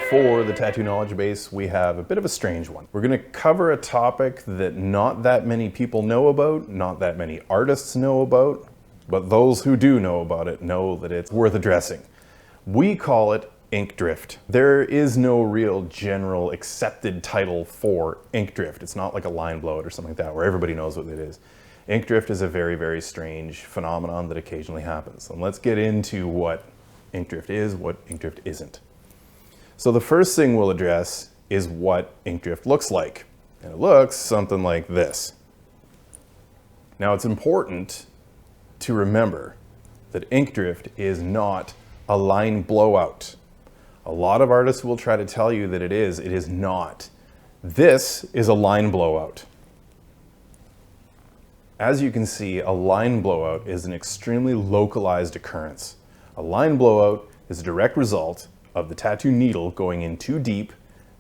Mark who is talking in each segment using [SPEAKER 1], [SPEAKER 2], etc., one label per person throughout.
[SPEAKER 1] For the Tattoo Knowledge Base, we have a bit of a strange one. We're going to cover a topic that not that many people know about, not that many artists know about, but those who do know about it know that it's worth addressing. We call it ink drift. There is no real general accepted title for ink drift. It's not like a line blowout or something like that where everybody knows what it is. Ink drift is a very, very strange phenomenon that occasionally happens. And let's get into what ink drift is, what ink drift isn't. So the first thing we'll address is what ink drift looks like. And it looks something like this. Now it's important to remember that ink drift is not a line blowout. A lot of artists will try to tell you that it is not. This is a line blowout. As you can see, a line blowout is an extremely localized occurrence. A line blowout is a direct result of the tattoo needle going in too deep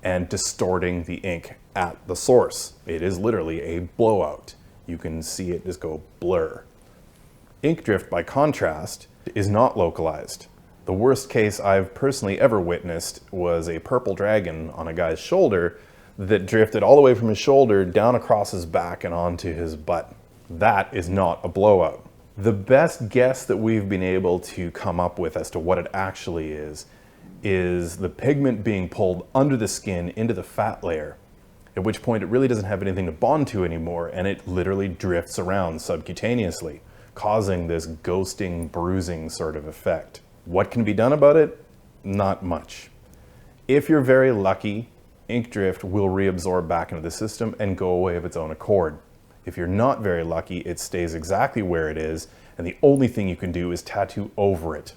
[SPEAKER 1] and distorting the ink at the source. It is literally a blowout. You can see it just go blur. Ink drift, by contrast, is not localized. The worst case I've personally ever witnessed was a purple dragon on a guy's shoulder that drifted all the way from his shoulder down across his back and onto his butt. That is not a blowout. The best guess that we've been able to come up with as to what it actually is the pigment being pulled under the skin into the fat layer, at which point it really doesn't have anything to bond to anymore, and it literally drifts around subcutaneously, causing this ghosting, bruising sort of effect. What can be done about it? Not much. If you're very lucky, ink drift will reabsorb back into the system and go away of its own accord. If you're not very lucky, it stays exactly where it is, and the only thing you can do is tattoo over it.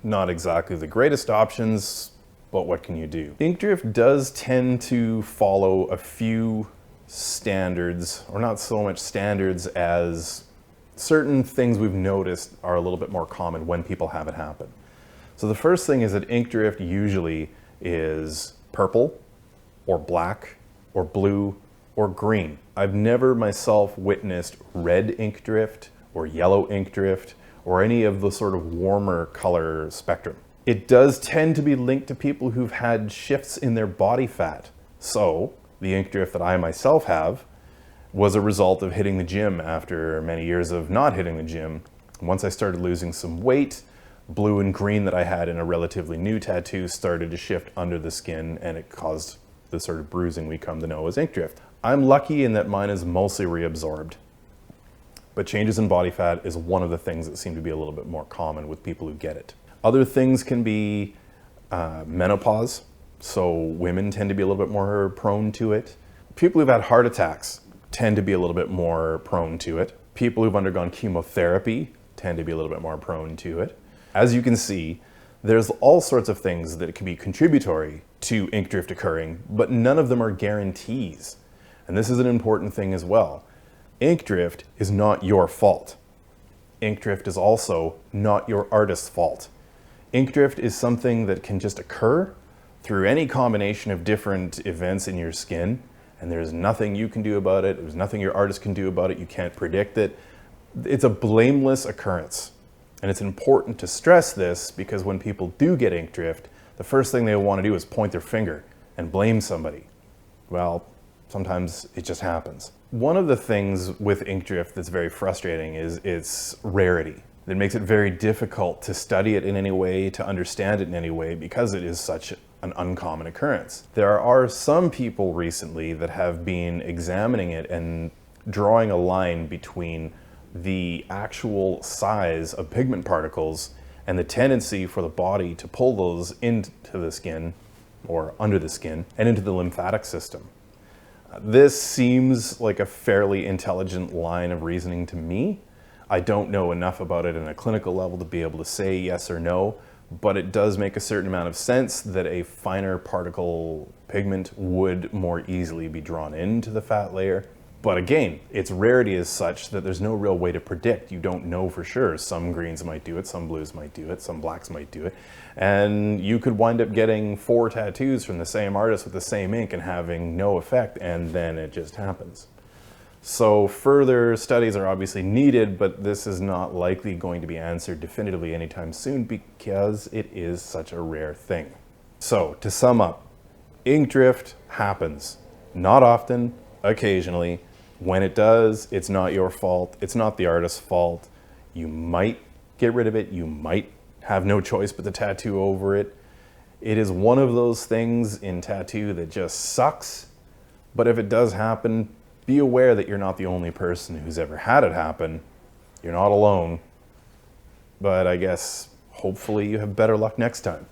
[SPEAKER 1] Not exactly the greatest options, but what can you do? Ink drift does tend to follow a few standards, or not so much standards as certain things we've noticed are a little bit more common when people have it happen. So the first thing is that ink drift usually is purple, or black, or blue, or green. I've never myself witnessed red ink drift, or yellow ink drift, or any of the sort of warmer color spectrum. It does tend to be linked to people who've had shifts in their body fat. So the ink drift that I myself have was a result of hitting the gym after many years of not hitting the gym. Once I started losing some weight, blue and green that I had in a relatively new tattoo started to shift under the skin, and it caused the sort of bruising we come to know as ink drift. I'm lucky in that mine is mostly reabsorbed, but changes in body fat is one of the things that seem to be a little bit more common with people who get it. Other things can be menopause, so women tend to be a little bit more prone to it. People who've had heart attacks tend to be a little bit more prone to it. People who've undergone chemotherapy tend to be a little bit more prone to it. As you can see, there's all sorts of things that can be contributory to ink drift occurring, but none of them are guarantees. And this is an important thing as well. Ink drift is not your fault. Ink drift is also not your artist's fault. Ink drift is something that can just occur through any combination of different events in your skin, and there's nothing you can do about it. There's nothing your artist can do about it. You can't predict it. It's a blameless occurrence. And it's important to stress this because when people do get ink drift, the first thing they want to do is point their finger and blame somebody. Well, sometimes it just happens. One of the things with ink drift that's very frustrating is its rarity. It makes it very difficult to study it in any way, to understand it in any way, because it is such an uncommon occurrence. There are some people recently that have been examining it and drawing a line between the actual size of pigment particles and the tendency for the body to pull those into the skin, or under the skin, and into the lymphatic system. This seems like a fairly intelligent line of reasoning to me. I don't know enough about it in a clinical level to be able to say yes or no, but it does make a certain amount of sense that a finer particle pigment would more easily be drawn into the fat layer. But again, its rarity is such that there's no real way to predict. You don't know for sure. Some greens might do it, some blues might do it, some blacks might do it. And you could wind up getting 4 tattoos from the same artist with the same ink and having no effect, and then it just happens. So further studies are obviously needed, but this is not likely going to be answered definitively anytime soon because it is such a rare thing. So, to sum up, ink drift happens. Not often, occasionally. When it does, it's not your fault. It's not the artist's fault. You might get rid of it. You might have no choice but to tattoo over it. It is one of those things in tattoo that just sucks. But if it does happen, be aware that you're not the only person who's ever had it happen. You're not alone. But I guess hopefully you have better luck next time.